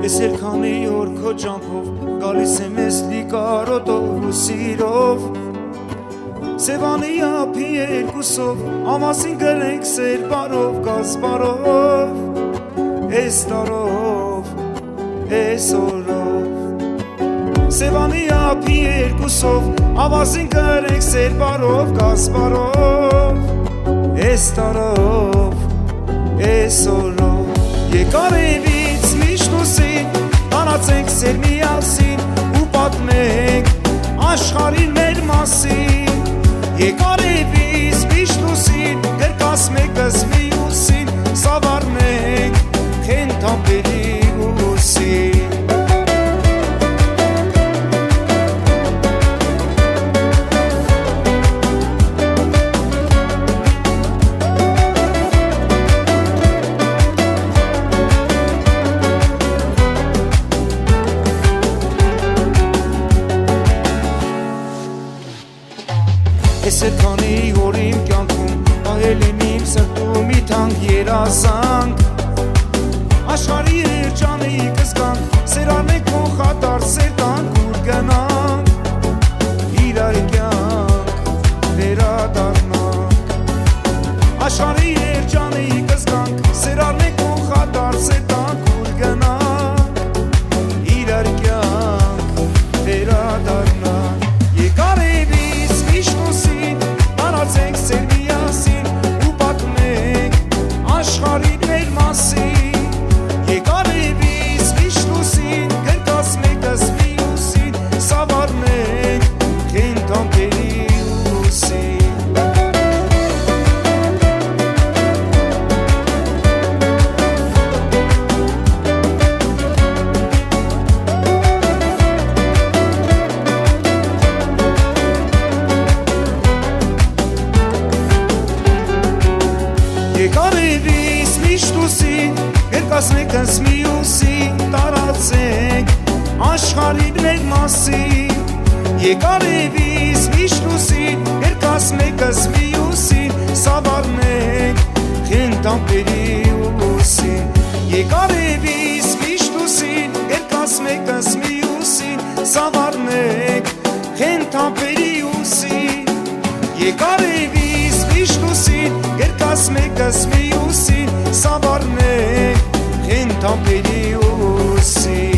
Ես էլ քանի օր քո ջանքով գալիս եմ ես լի կարոտով ու սիրով Սևանի ափի երկուսով ամասին գրենք սեր բարով գազբարով Ես տարով, ես օրով Սևանի ափի երկուսով ամասին գրենք սեր բարով գազբարով Ես տարով, ես օրով Եկարևից միշտ ուսին Տարածենք սեր միասին ու պատմենք աշխարհին մեր մասին Եկարևից միշտ ուսին գրկաս մեկս մյուսին Սավառնենք խենթամպերի ուսին Ես էլ քանի օր իմ կյանքում պահել եմ իմ սրտում մի թանկ երազանք Աշխարհի երջանի կզգանք սերանենք ոնխատար սեր տանք ուր գնանք Իրար կյանք վերադառնանք Աշխարհի երջանի կզգանք սերանենք ոնխատար սեր տանք ուր գնանք Իրար կյանք վերադառնանք Եկարևից միշտ ուսին Տարածենք սեր միասին ու պատմենք աշխարհին մեր մասին Եկարևից միշտ ուսին գրկաս մեկս մյուսին Սավառնենք խենթամպերի ուսին Եկարևից միշտ ուսին գրկաս մեկս մյուսին տարածենք աշխարհին մեր մասին Եկարևից միշտ ուսին գրկաս մեկս մյուսին սավառնենք խենթամպերի ուսին Եկարևից միշտ ուսին գրկաս մեկս մյուսին սավառնենք խենթամպերի ուսին Եկարևից միշտ ուսին գրկաս մեկս մյուսին սավառնենք խենթամպերի ուսին